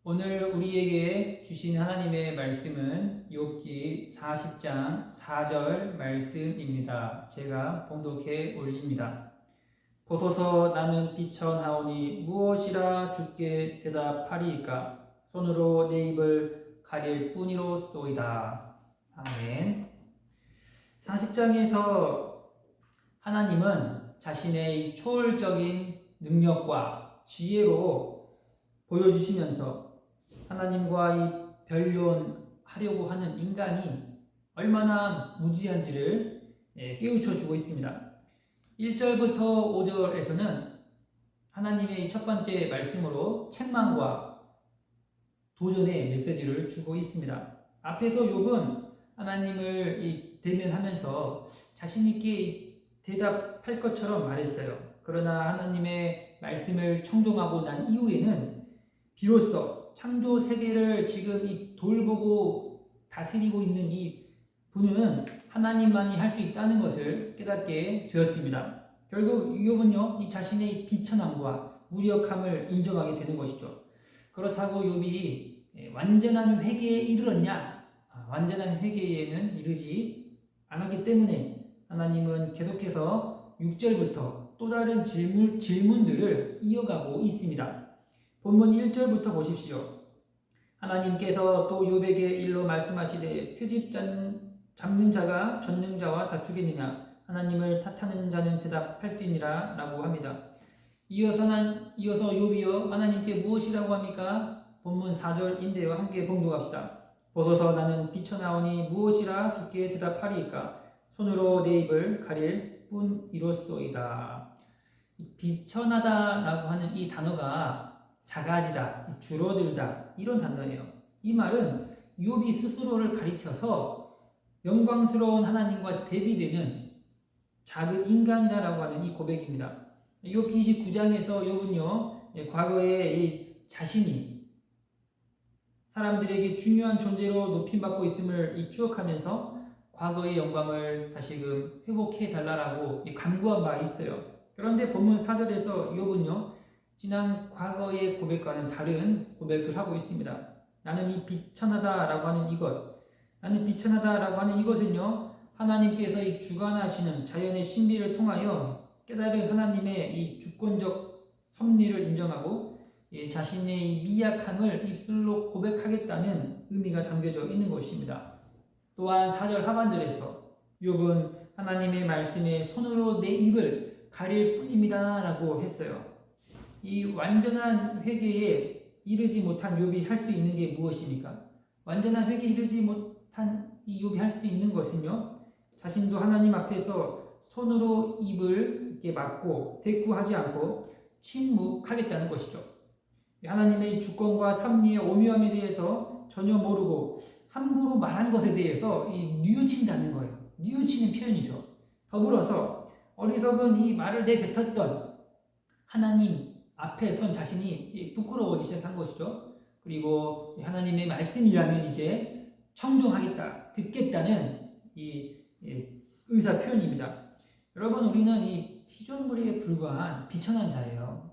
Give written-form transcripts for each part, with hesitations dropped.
오늘 우리에게 주신 하나님의 말씀은 욥기 40장 4절 말씀입니다. 제가 봉독해 올립니다. 보소서 나는 비천하오니 무엇이라 주께 대답하리이까? 손으로 내 입을 가릴 뿐이로소이다. 아멘. 40장에서 하나님은 자신의 초월적인 능력과 지혜로 보여주시면서 하나님과 이 변론하려고 하는 인간이 얼마나 무지한지를 깨우쳐 주고 있습니다. 1절부터 5절에서는 하나님의 첫 번째 말씀으로 책망과 도전의 메시지를 주고 있습니다. 앞에서 욥은 하나님을 대면하면서 자신있게 대답할 것처럼 말했어요. 그러나 하나님의 말씀을 청종하고 난 이후에는 비로소 창조 세계를 지금 이 돌보고 다스리고 있는 이 분은 하나님만이 할 수 있다는 것을 깨닫게 되었습니다. 결국 욥은요, 이 자신의 비천함과 무력함을 인정하게 되는 것이죠. 그렇다고 욥이 완전한 회개에 이르렀냐? 완전한 회개에는 이르지 않았기 때문에 하나님은 계속해서 6절부터 또 다른 질문들을 이어가고 있습니다. 본문 1절부터 보십시오. 하나님께서 또 욥에게 일러 말씀하시되 트집 잡는 자가 전능자와 다투겠느냐? 하나님을 탓하는 자는 대답할지니라 라고 합니다. 이어서 욥이여 하나님께 무엇이라고 합니까? 본문 4절인데요. 함께 봉독합시다. 보소서 나는 비천하오니 무엇이라 주께 대답하리이까? 손으로 내 입을 가릴 뿐이로소이다. 비천하다라고 하는 이 단어가 작아지다, 줄어들다 이런 단어예요. 이 말은 욥이 스스로를 가리켜서 영광스러운 하나님과 대비되는 작은 인간이다라고 하는 이 고백입니다. 욥 29장에서 욥은요, 과거에 이 자신이 사람들에게 중요한 존재로 높임받고 있음을 추억하면서 과거의 영광을 다시금 회복해 달라고 간구한 바 있어요. 그런데 본문 4절에서 욥은요, 지난 과거의 고백과는 다른 고백을 하고 있습니다. 나는 이 비천하다라고 하는 이것, 나는 비천하다라고 하는 이것은요, 하나님께서 이 주관하시는 자연의 신비를 통하여 깨달은 하나님의 이 주권적 섭리를 인정하고 자신의 미약함을 입술로 고백하겠다는 의미가 담겨져 있는 것입니다. 또한 4절 하반절에서 욥은 하나님의 말씀에 손으로 내 입을 가릴 뿐입니다 라고 했어요. 이 완전한 회개에 이르지 못한 욥이 할 수 있는 게 무엇입니까? 완전한 회개에 이르지 못한 이 욥이 할 수 있는 것은요, 자신도 하나님 앞에서 손으로 입을 이렇게 막고 대꾸하지 않고 침묵하겠다는 것이죠. 하나님의 주권과 섭리의 오묘함에 대해서 전혀 모르고 함부로 말한 것에 대해서 뉘우친다는 거예요. 뉘우치는 표현이죠. 더불어서 어리석은 이 말을 내뱉었던 하나님 앞에 선 자신이 부끄러워지기 시작한 것이죠. 그리고 하나님의 말씀이라면 이제 청종하겠다, 듣겠다는 이 의사 표현입니다. 여러분, 우리는 이 피조물에 불과한 비천한 자예요.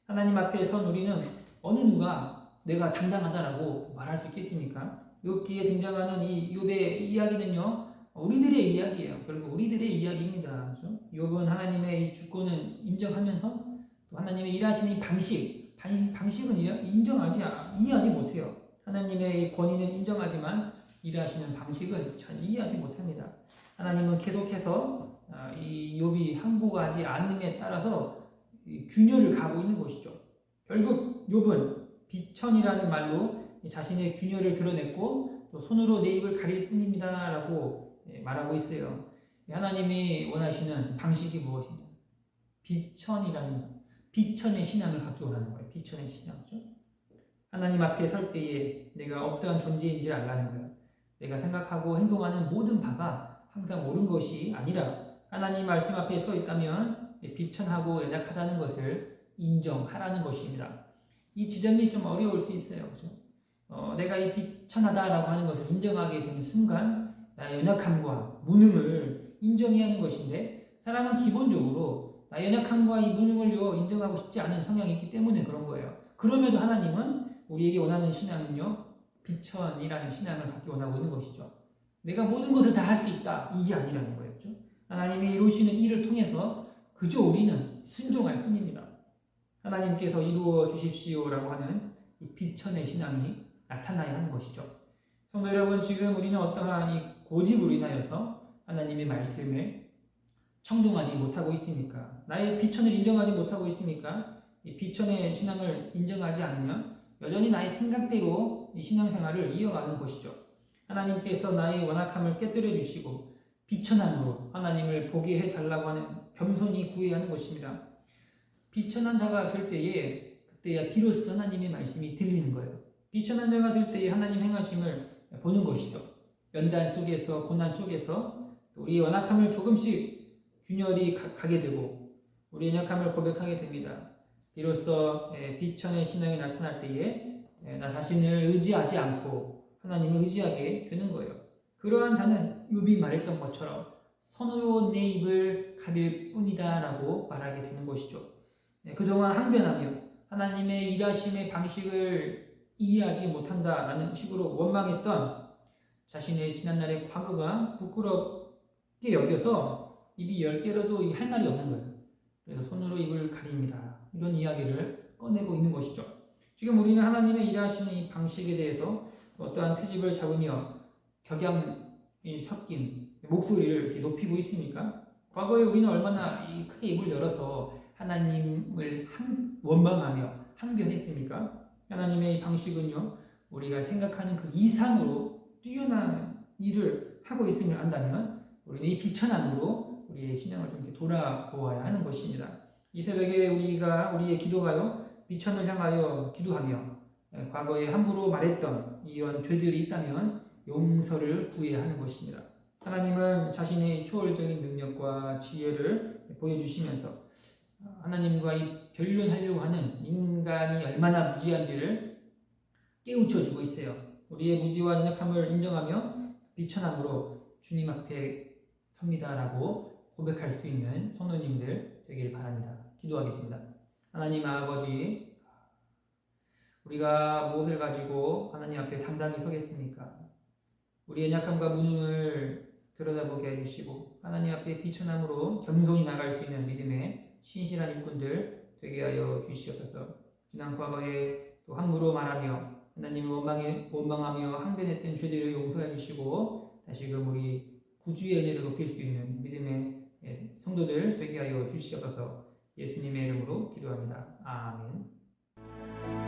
하나님 앞에 선 우리는 어느 누가 내가 당당하다라고 말할 수 있겠습니까? 욥기에 등장하는 이 욥의 이야기는요, 우리들의 이야기예요. 결국 우리들의 이야기입니다. 그렇죠? 욥은 하나님의 이 주권을 인정하면서 또 하나님의 일하시는 방식은 이해하지 못해요. 하나님의 권위는 인정하지만 일하시는 방식은 잘 이해하지 못합니다. 하나님은 계속해서 이 욥이 항복하지 않음에 따라서 균열을 가고 있는 것이죠. 결국 욥은 비천이라는 말로 자신의 균열을 드러냈고 또 손으로 내 입을 가릴 뿐입니다 라고 말하고 있어요. 하나님이 원하시는 방식이 무엇이냐? 비천의 신앙을 갖기 원하는 거예요. 비천의 신앙이죠. 하나님 앞에 설 때에 내가 어떠한 존재인지 알라는 거예요. 내가 생각하고 행동하는 모든 바가 항상 옳은 것이 아니라 하나님 말씀 앞에 서 있다면 비천하고 연약하다는 것을 인정하라는 것입니다. 이 지점이 좀 어려울 수 있어요. 그렇죠? 내가 이 비천하다라고 하는 것을 인정하게 되는 순간 나의 연약함과 무능을 인정해야 하는 것인데, 사람은 기본적으로 나의 연약함과 이 무능을 인정하고 싶지 않은 성향이 있기 때문에 그런 거예요. 그럼에도 하나님은 우리에게 원하는 신앙은요, 비천이라는 신앙을 갖기 원하고 있는 것이죠. 내가 모든 것을 다 할 수 있다, 이게 아니라는 거였죠. 하나님이 이루시는 일을 통해서 그저 우리는 순종할 뿐입니다. 하나님께서 이루어 주십시오라고 하는 이 비천의 신앙이 나타나야 하는 것이죠. 성도 여러분, 지금 우리는 어떠한 이 고집으로 인하여서 하나님의 말씀을 청동하지 못하고 있습니까? 나의 비천을 인정하지 못하고 있습니까? 이 비천의 신앙을 인정하지 않으면 여전히 나의 생각대로 이 신앙생활을 이어가는 것이죠. 하나님께서 나의 완악함을 깨뜨려 주시고 비천함으로 하나님을 보게 해달라고 하는 겸손히 구해야 하는 것입니다. 비천한 자가 될 때에 그때야 비로소 하나님의 말씀이 들리는 거예요. 비천한 자가 될 때에 하나님 행하심을 보는 것이죠. 연단 속에서 고난 속에서 우리의 완악함을 조금씩 균열이 가게 되고 우리의 연약함을 고백하게 됩니다. 비로소 비천의 신앙이 나타날 때에 나 자신을 의지하지 않고 하나님을 의지하게 되는 거예요. 그러한 자는 욥이 말했던 것처럼 손으로 내 입을 가릴 뿐이다 라고 말하게 되는 것이죠. 그동안 항변하며 하나님의 일하심의 방식을 이해하지 못한다라는 식으로 원망했던 자신의 지난날의 과거가 부끄럽게 여겨서 입이 10개라도 할 말이 없는 거예요. 그래서 손으로 입을 가립니다. 이런 이야기를 꺼내고 있는 것이죠. 지금 우리는 하나님의 일하시는 이 방식에 대해서 어떠한 트집을 잡으며 격양이 섞인 목소리를 이렇게 높이고 있습니까? 과거에 우리는 얼마나 크게 입을 열어서 하나님을 원망하며 항변했습니까? 하나님의 방식은요, 우리가 생각하는 그 이상으로 뛰어난 일을 하고 있음을 안다면 우리는 이 비천함으로 우리의 신앙을 좀 이렇게 돌아보아야 하는 것입니다. 이 새벽에 우리의 기도가요, 비천을 향하여 기도하며 과거에 함부로 말했던 이런 죄들이 있다면 용서를 구해야 하는 것입니다. 하나님은 자신의 초월적인 능력과 지혜를 보여주시면서 하나님과 이 변론하려고 하는 인간이 얼마나 무지한지를 깨우쳐주고 있어요. 우리의 무지와 연약함을 인정하며 비천함으로 주님 앞에 섭니다라고 고백할 수 있는 성도님들 되길 바랍니다. 기도하겠습니다. 하나님 아버지, 우리가 무엇을 가지고 하나님 앞에 당당히 서겠습니까? 우리의 연약함과 무능을 들여다보게 해주시고 하나님 앞에 비천함으로 겸손히 나갈 수 있는 믿음의 신실한 일꾼들 되게 하여 주시옵소서. 지난 과거에 또 함부로 말하며 하나님을 원망하며 항변했던 죄들을 용서해 주시고 다시금 우리 구주의 은혜를 높일 수 있는 믿음의 성도들 되게 하여 주시옵소서. 예수님의 이름으로 기도합니다. 아멘.